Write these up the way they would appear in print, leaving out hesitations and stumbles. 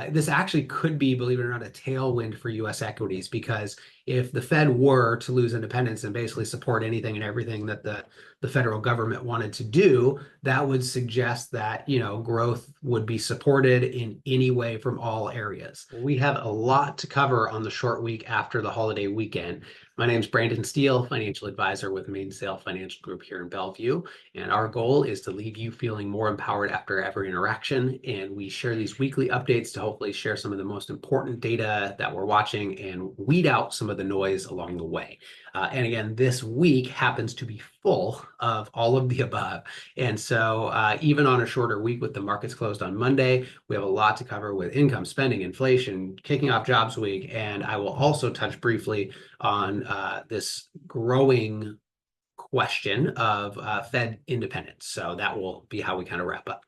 This actually could be, believe it or not, a tailwind for U.S. equities, because if the Fed were to lose independence and basically support anything and everything that the federal government wanted to do, that would suggest that, growth would be supported in any way from all areas. We have a lot to cover on the short week after the holiday weekend. My name is Brandon Steele, financial advisor with Mainsail Financial Group here in Bellevue, and our goal is to leave you feeling more empowered after every interaction. And we share these weekly updates to hopefully share some of the most important data that we're watching and weed out some of the noise along the way. And again, this week happens to be full of all of the above. And so even on a shorter week with the markets closed on Monday, we have a lot to cover with income, spending, inflation, kicking off jobs week. And I will also touch briefly on this growing question of Fed independence. So that will be how we kind of wrap up.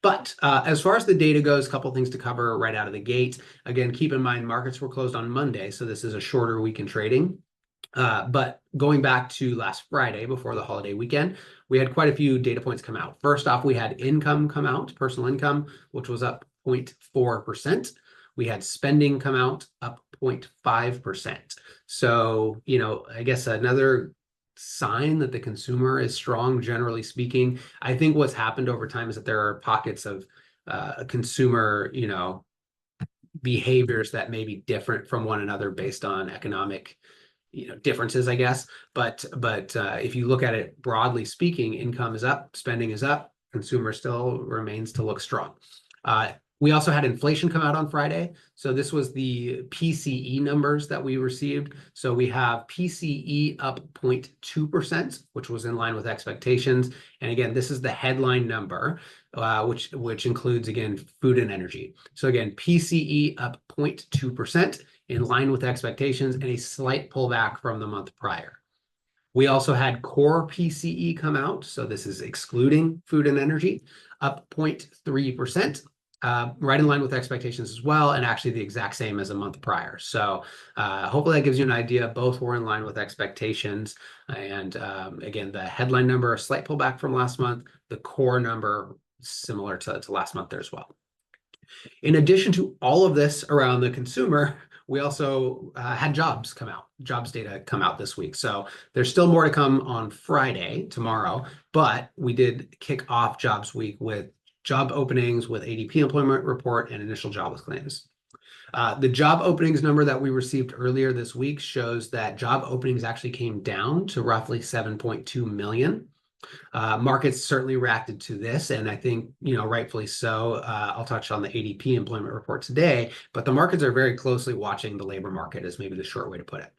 But as far as the data goes, a couple things to cover right out of the gate. Again, keep in mind markets were closed on Monday, so this is a shorter week in trading. But going back to last Friday before the holiday weekend, we had quite a few data points come out. First off, we had income come out, personal income, which was up 0.4%. We had spending come out up 0.5%. So, I guess another sign that the consumer is strong, generally speaking. I think what's happened over time is that there are pockets of consumer, behaviors that may be different from one another based on economic differences, I guess. But if you look at it broadly speaking, income is up, spending is up, consumer still remains to look strong. We also had inflation come out on Friday. So this was the PCE numbers that we received. So we have PCE up 0.2%, which was in line with expectations. And again, this is the headline number, which includes, again, food and energy. So again, PCE up 0.2%, in line with expectations, and a slight pullback from the month prior. We also had core PCE come out. So this is excluding food and energy, up 0.3%. Right in line with expectations as well, and actually the exact same as a month prior. So hopefully that gives you an idea. Both were in line with expectations. And again, the headline number, a slight pullback from last month, the core number similar to last month there as well. In addition to all of this around the consumer, we also had jobs data come out this week. So there's still more to come on Friday, tomorrow, but we did kick off jobs week with job openings, with ADP employment report, and initial jobless claims. The job openings number that we received earlier this week shows that job openings actually came down to roughly 7.2 million. Markets certainly reacted to this, and I think, rightfully so. I'll touch on the ADP employment report today, but the markets are very closely watching the labor market, is maybe the short way to put it.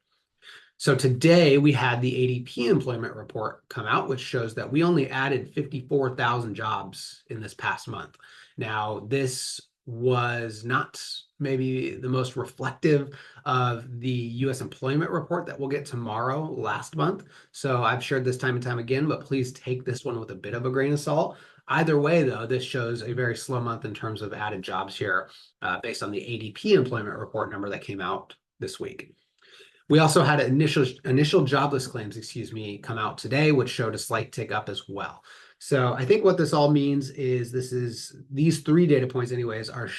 So today we had the ADP employment report come out, which shows that we only added 54,000 jobs in this past month. Now, this was not maybe the most reflective of the U.S. employment report that we'll get tomorrow last month. So I've shared this time and time again, but please take this one with a bit of a grain of salt. Either way, though, this shows a very slow month in terms of added jobs here based on the ADP employment report number that came out this week. We also had initial jobless claims, come out today, which showed a slight tick up as well. So I think what this all means is these three data points anyways are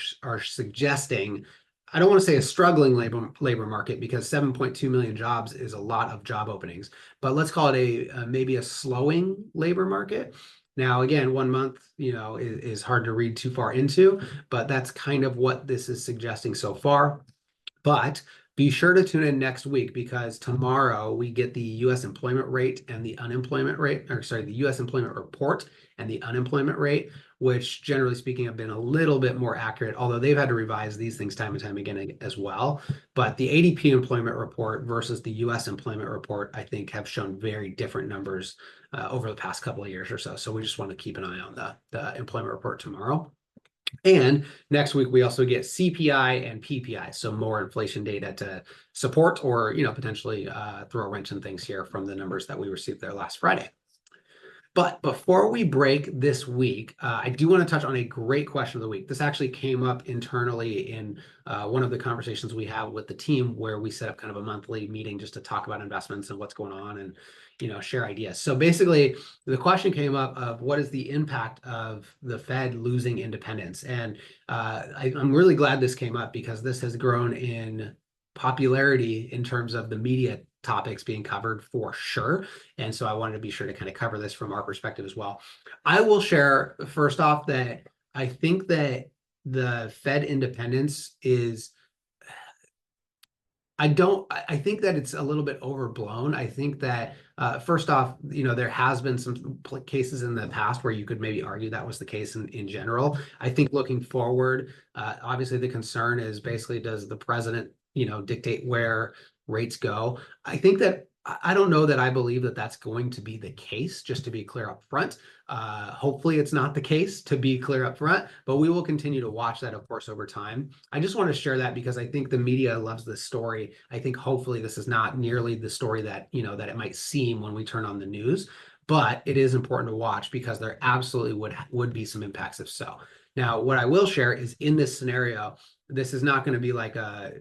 suggesting, I don't want to say a struggling labor market, because 7.2 million jobs is a lot of job openings, but let's call it maybe a slowing labor market. Now, again, 1 month, is hard to read too far into, but that's kind of what this is suggesting so far. But be sure to tune in next week, because tomorrow we get the U.S. employment rate and the unemployment rate, the U.S. employment report and the unemployment rate, which generally speaking have been a little bit more accurate, although they've had to revise these things time and time again as well. But the ADP employment report versus the U.S. employment report, I think, have shown very different numbers over the past couple of years or so. So we just want to keep an eye on the employment report tomorrow. And next week, we also get CPI and PPI, so more inflation data to support or, potentially throw a wrench in things here from the numbers that we received there last Friday. But before we break this week, I do want to touch on a great question of the week. This actually came up internally in one of the conversations we have with the team, where we set up kind of a monthly meeting just to talk about investments and what's going on and, share ideas. So basically, the question came up of what is the impact of the Fed losing independence? And I'm really glad this came up, because this has grown in popularity in terms of the media topics being covered for sure. And so I wanted to be sure to kind of cover this from our perspective as well. I will share first off that I think that the Fed independence is, I think that it's a little bit overblown. I think that first off, there has been some cases in the past where you could maybe argue that was the case in general. I think looking forward, obviously the concern is basically, does the president, dictate where rates go? I think that I don't know that I believe that that's going to be the case, just to be clear up front. Hopefully it's not the case, to be clear up front, but we will continue to watch that, of course, over time. I just want to share that because I think the media loves this story. I think hopefully this is not nearly the story that, that it might seem when we turn on the news, but it is important to watch because there absolutely would be some impacts if so. Now, what I will share is, in this scenario, this is not going to be like a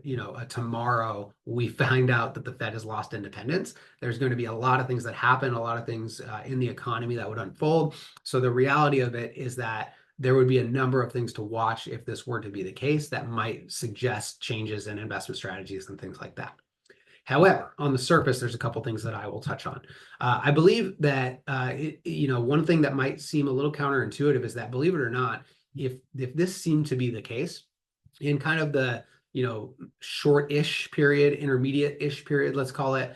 tomorrow we find out that the Fed has lost independence. There's going to be a lot of things that happen, a lot of things in the economy that would unfold. So the reality of it is that there would be a number of things to watch if this were to be the case that might suggest changes in investment strategies and things like that. However, on the surface, there's a couple things that I will touch on. I believe that one thing that might seem a little counterintuitive is that, believe it or not, if this seemed to be the case in kind of the short-ish period, intermediate-ish period, let's call it,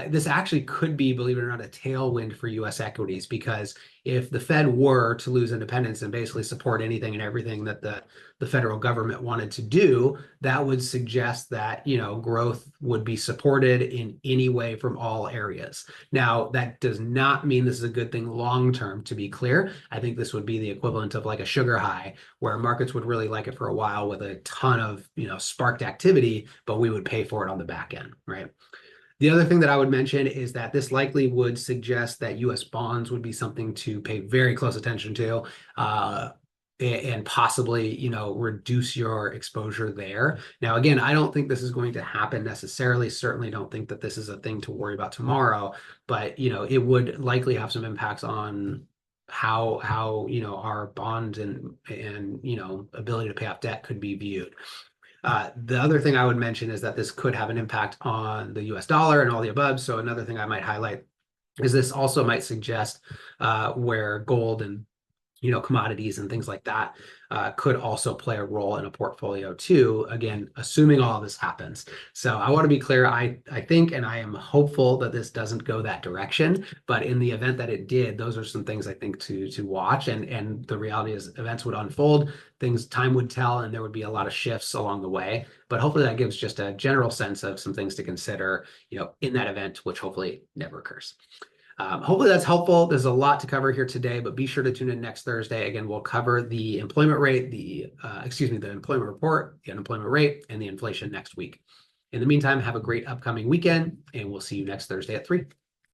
this actually could be, believe it or not, a tailwind for U.S. equities, because if the Fed were to lose independence and basically support anything and everything that the federal government wanted to do, that would suggest that growth would be supported in any way from all areas. Now, that does not mean this is a good thing long term, to be clear. I think this would be the equivalent of like a sugar high, where markets would really like it for a while with a ton of sparked activity, but we would pay for it on the back end, right? The other thing that I would mention is that this likely would suggest that U.S. bonds would be something to pay very close attention to, and possibly, reduce your exposure there. Now, again, I don't think this is going to happen necessarily. Certainly don't think that this is a thing to worry about tomorrow, but, it would likely have some impacts on how our bond and ability to pay off debt could be viewed. The other thing I would mention is that this could have an impact on the US dollar and all the above. So another thing I might highlight is this also might suggest where gold and commodities and things like that could also play a role in a portfolio too, again, assuming all of this happens. So I want to be clear, I think, and I am hopeful that this doesn't go that direction, but in the event that it did, those are some things I think to watch, and the reality is events would unfold, time would tell, and there would be a lot of shifts along the way, but hopefully that gives just a general sense of some things to consider, in that event, which hopefully never occurs. Hopefully that's helpful. There's a lot to cover here today, but be sure to tune in next Thursday. Again, we'll cover the employment rate, the employment report, the unemployment rate, and the inflation next week. In the meantime, have a great upcoming weekend, and we'll see you next Thursday at 3.